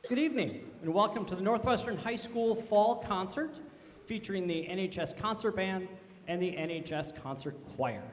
Good evening, and welcome to the Northwestern High School Fall Concert, featuring the NHS Concert Band and the NHS Concert Choir.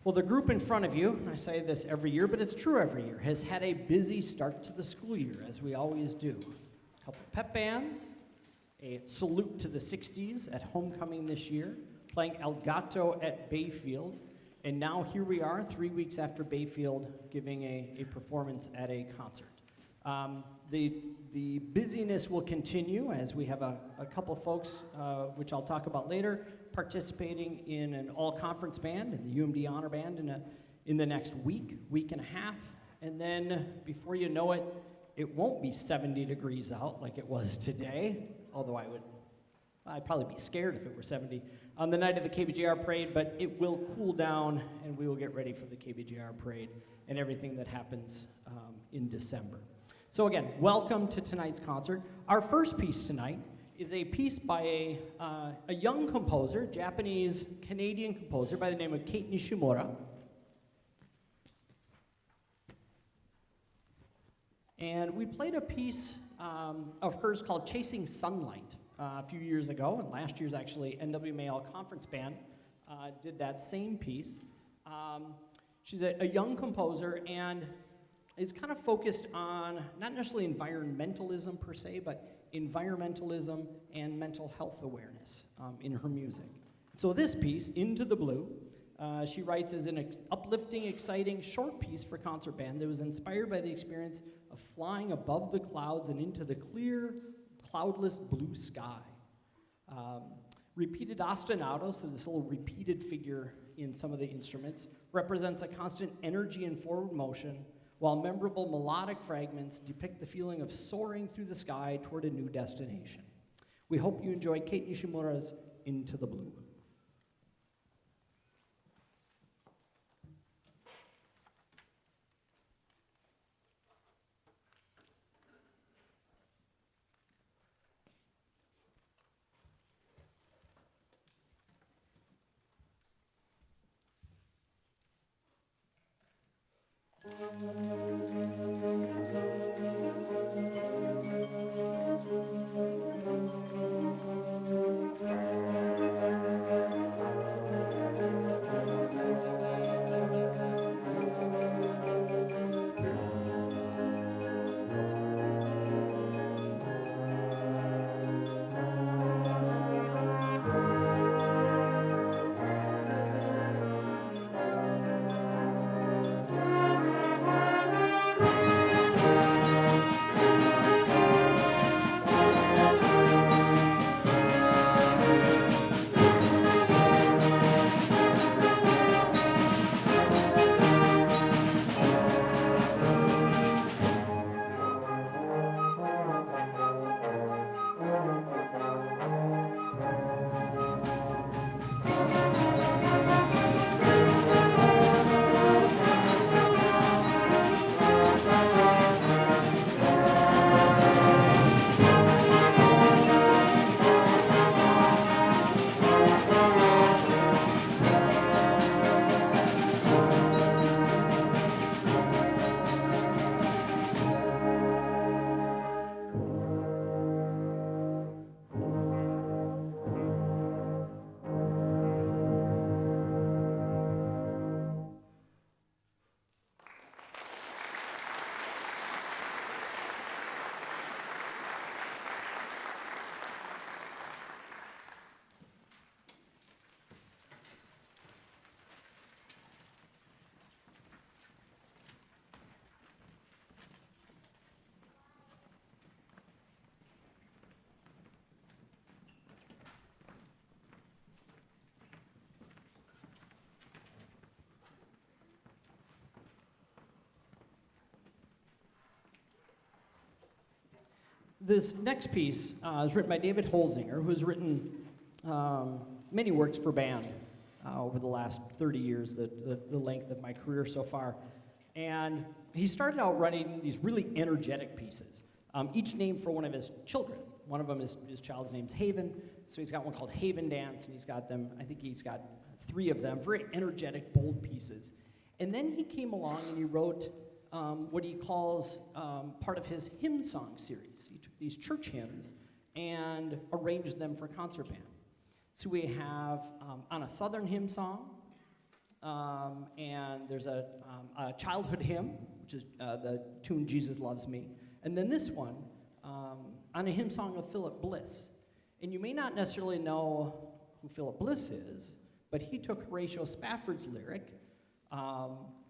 Well, the group in front of you, I say this every year, but it's true every year, has had a busy start to the school year, as we always do. A couple pep bands, a salute to the 60s at homecoming this year, playing El Gato at Bayfield, and now here we are, 3 weeks after Bayfield, giving a performance at a concert. The busyness will continue as we have a couple folks, which I'll talk about later, participating in an all-conference band and the UMD Honor Band in the next week and a half. And then before you know it, it won't be 70 degrees out like it was today, although I'd probably be scared if it were 70 on the night of the KBJR parade, but it will cool down and we will get ready for the KBJR parade and everything that happens in December. So again, welcome to tonight's concert. Our first piece tonight is a piece by a young composer, Japanese-Canadian composer by the name of Kate Nishimura. And we played a piece of hers called Chasing Sunlight a few years ago, and last year's actually NWMA All-Conference Band did that same piece. She's a young composer and is kind of focused on not necessarily environmentalism per se, but environmentalism and mental health awareness in her music. So this piece, Into the Blue, she writes as an uplifting, exciting, short piece for concert band that was inspired by the experience of flying above the clouds and into the clear, cloudless blue sky. Repeated ostinato, so this little repeated figure in some of the instruments, represents a constant energy and forward motion, while memorable melodic fragments depict the feeling of soaring through the sky toward a new destination. We hope you enjoy Kate Nishimura's Into the Blue. This next piece is written by David Holzinger, who has written many works for band over the last 30 years, the length of my career so far. And he started out writing these really energetic pieces, each named for one of his children. One of them, his child's name's Haven, so he's got one called Haven Dance, and he's got 3 of them, very energetic, bold pieces. And then he came along and he wrote what he calls part of his hymn song series. He took these church hymns and arranged them for concert band. So we have On a Southern Hymn Song, and there's a childhood hymn, which is the tune Jesus Loves Me, and then this one, on a hymn song of Philip Bliss. And you may not necessarily know who Philip Bliss is, but he took Horatio Spafford's lyric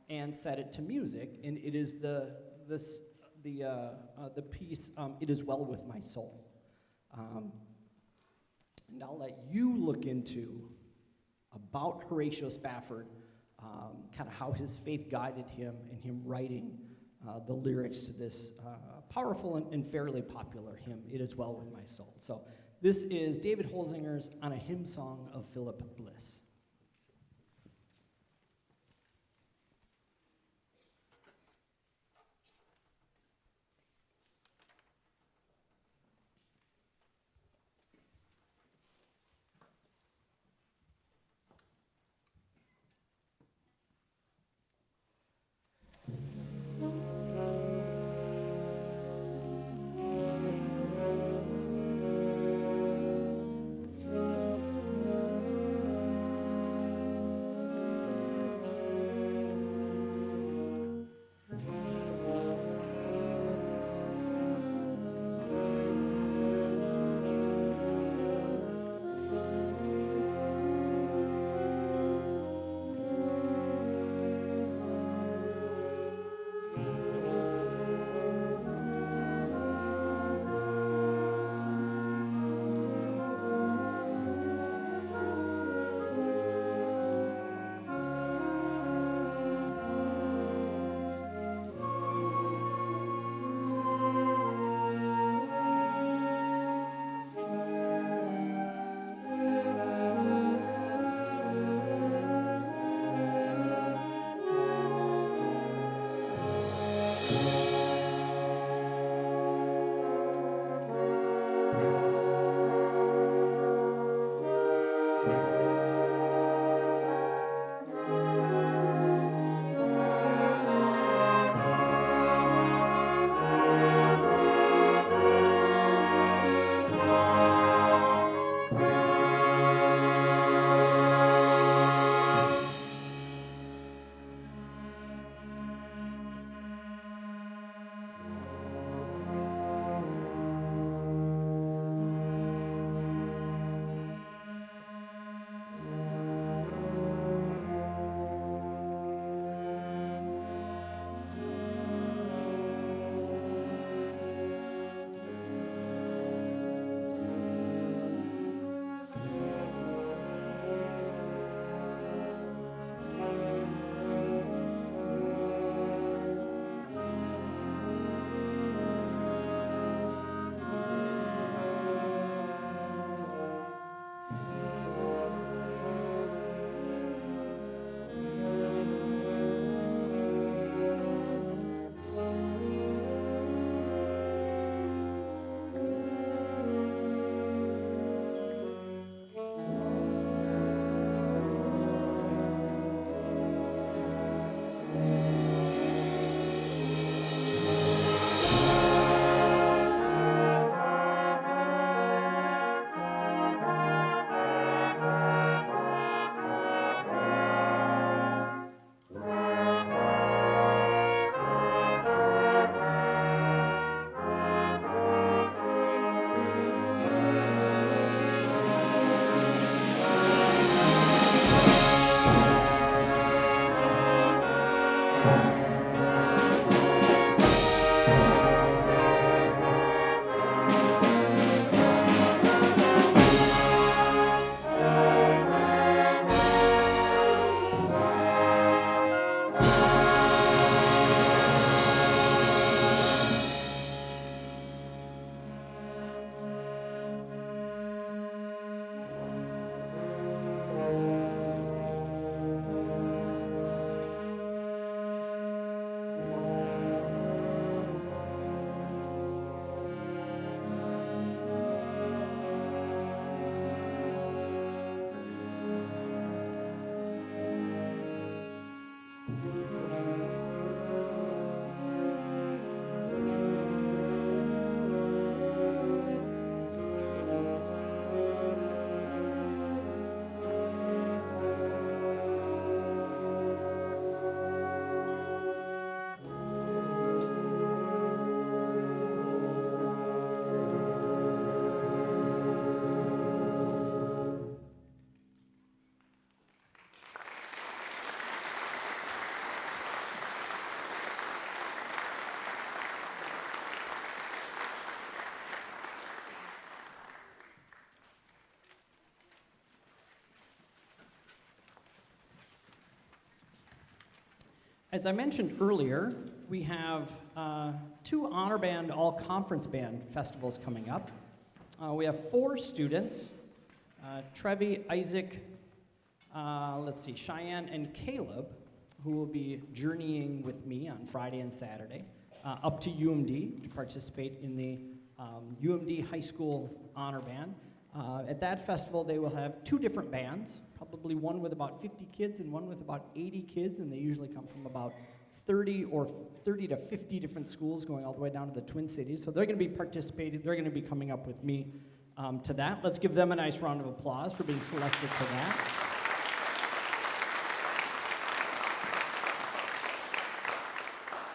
and set it to music, and it is the piece, It Is Well With My Soul. And I'll let you look into about Horatio Spafford, kind of how his faith guided him and him writing the lyrics to this powerful and fairly popular hymn, It Is Well With My Soul. So this is David Holzinger's On a Hymn Song of Philip Bliss. as I mentioned earlier, we have two honor band, all conference band festivals coming up. We have 4 students, Trevi, Isaac, Cheyenne, and Caleb, who will be journeying with me on Friday and Saturday up to UMD to participate in the UMD High School Honor Band. At that festival, they will have 2 different bands, probably one with about 50 kids and one with about 80 kids, and they usually come from about 30 to 50 different schools going all the way down to the Twin Cities. So they're going to be participating, they're going to be coming up with me to that. Let's give them a nice round of applause for being selected to that.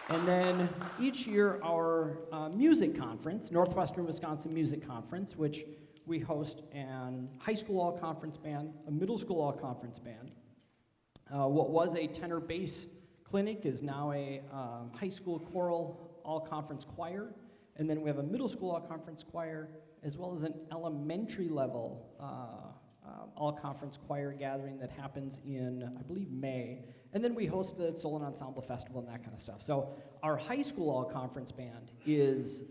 And then each year our music conference, Northwestern Wisconsin Music Conference, which we host a high school all-conference band, a middle school all-conference band. What was a tenor bass clinic is now a high school choral all-conference choir. And then we have a middle school all-conference choir, as well as an elementary level all-conference choir gathering that happens in, I believe, May. And then we host the Solon Ensemble Festival and that kind of stuff. So our high school all-conference band is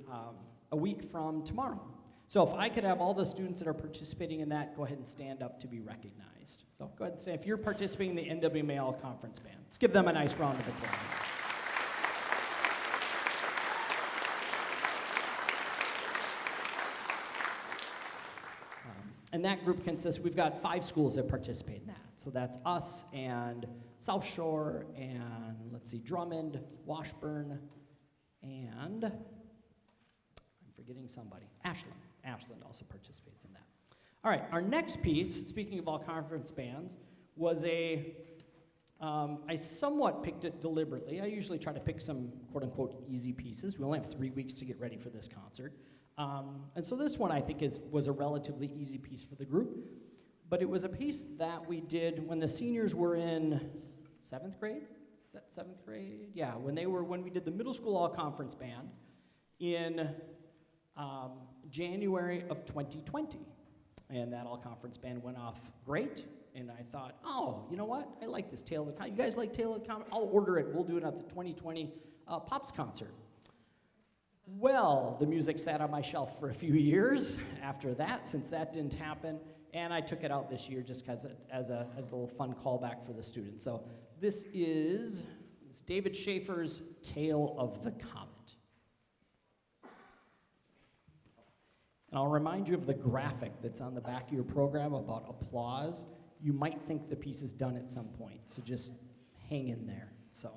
a week from tomorrow. So if I could have all the students that are participating in that go ahead and stand up to be recognized. So go ahead and stand if you're participating in the NWMA all-conference band. Let's give them a nice round of applause. And that group consists, we've got 5 schools that participate in that. So that's us and South Shore and, Drummond, Washburn, and I'm forgetting somebody. Ashland also participates in that. All right, our next piece, speaking of all conference bands, was I somewhat picked it deliberately. I usually try to pick some quote-unquote easy pieces. We only have 3 weeks to get ready for this concert. And so this one I think was a relatively easy piece for the group, but it was a piece that we did when the seniors were in 7th grade? Is that 7th grade? Yeah, when we did the middle school all-conference band in January of 2020. And that all-conference band went off great, and I thought, oh, you know what? I like this Tale of the You guys like Tale of the Comet? I'll order it. We'll do it at the 2020 Pops concert. Well, the music sat on my shelf for a few years after that, since that didn't happen, and I took it out this year just as a little fun callback for the students. So this is David Schaefer's Tale of the Comet. And I'll remind you of the graphic that's on the back of your program about applause. You might think the piece is done at some point, so just hang in there. So.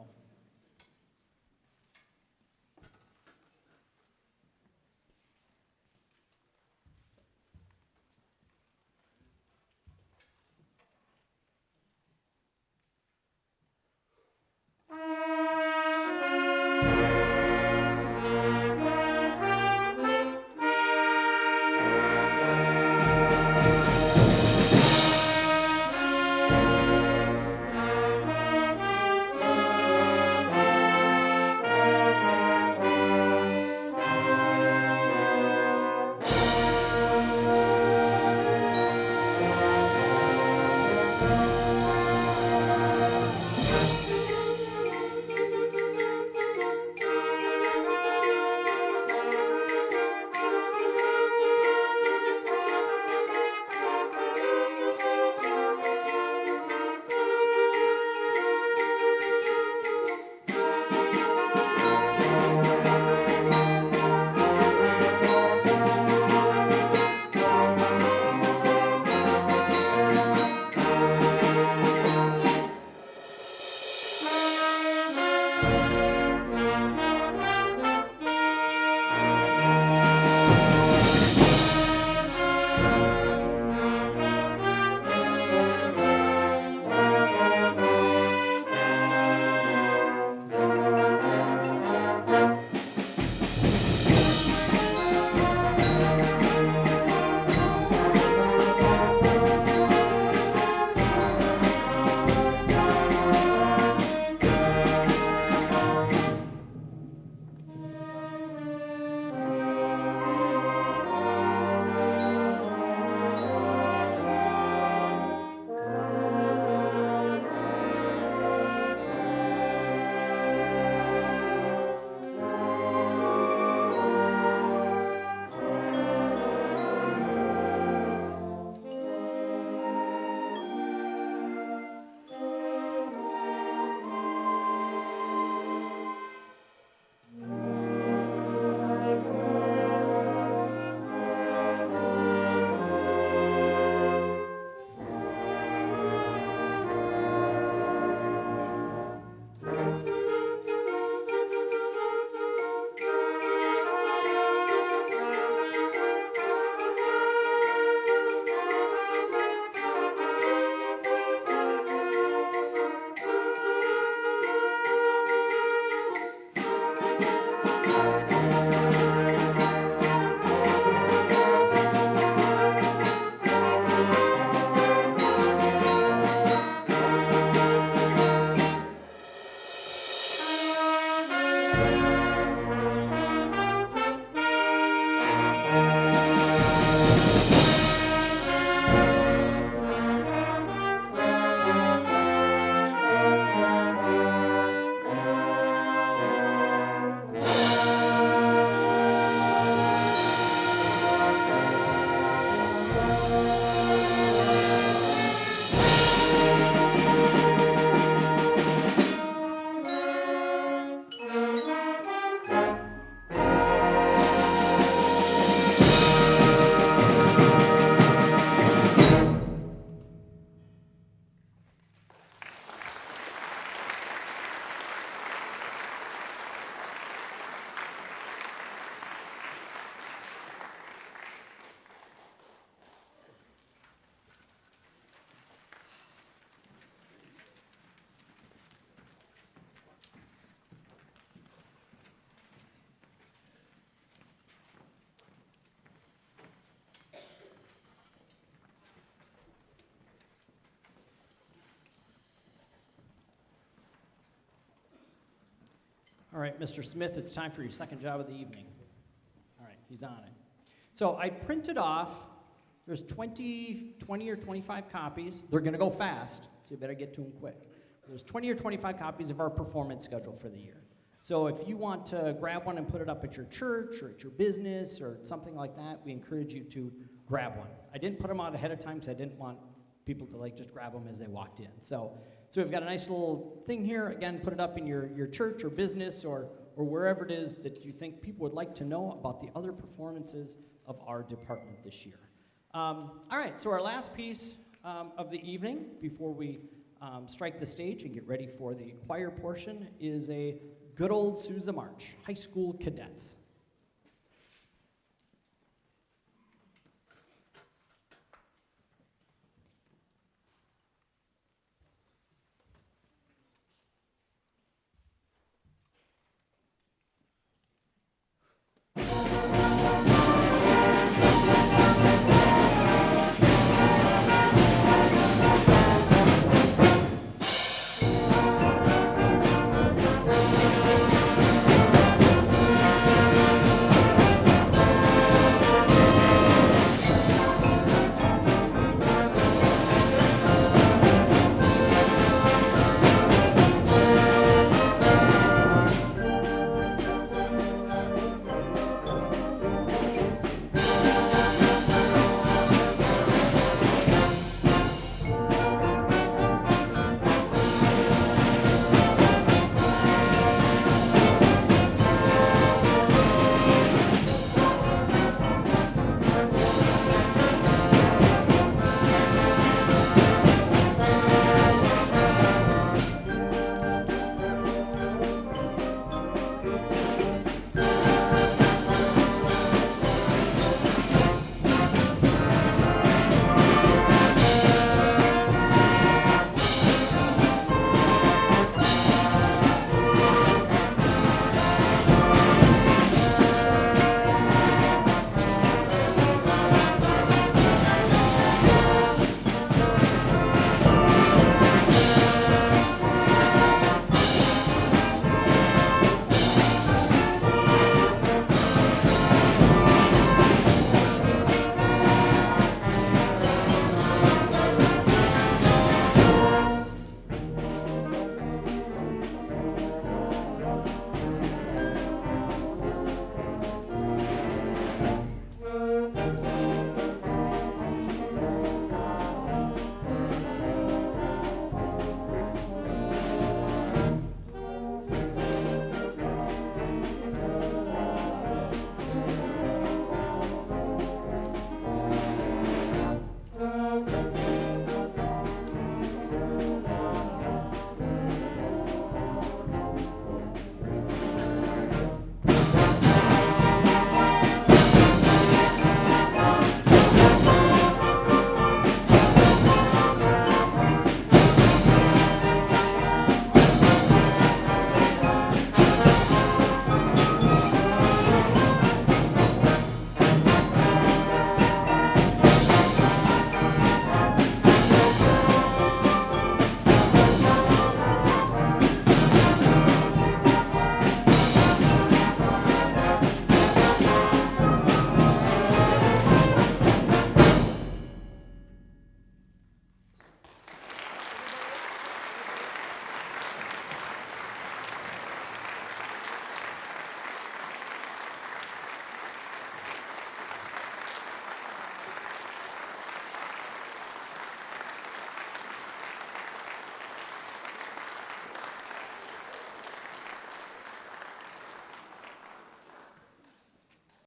All right, Mr. Smith, it's time for your second job of the evening. All right, he's on it. So I printed off, there's 20 or 25 copies. They're going to go fast, so you better get to them quick. There's 20 or 25 copies of our performance schedule for the year. So if you want to grab one and put it up at your church or at your business or something like that, we encourage you to grab one. I didn't put them out ahead of time because I didn't want people to just grab them as they walked in. So we've got a nice little thing here. Again, put it up in your church or business or wherever it is that you think people would like to know about the other performances of our department this year. All right, so our last piece of the evening before we strike the stage and get ready for the choir portion is a good old Sousa March, High School Cadets.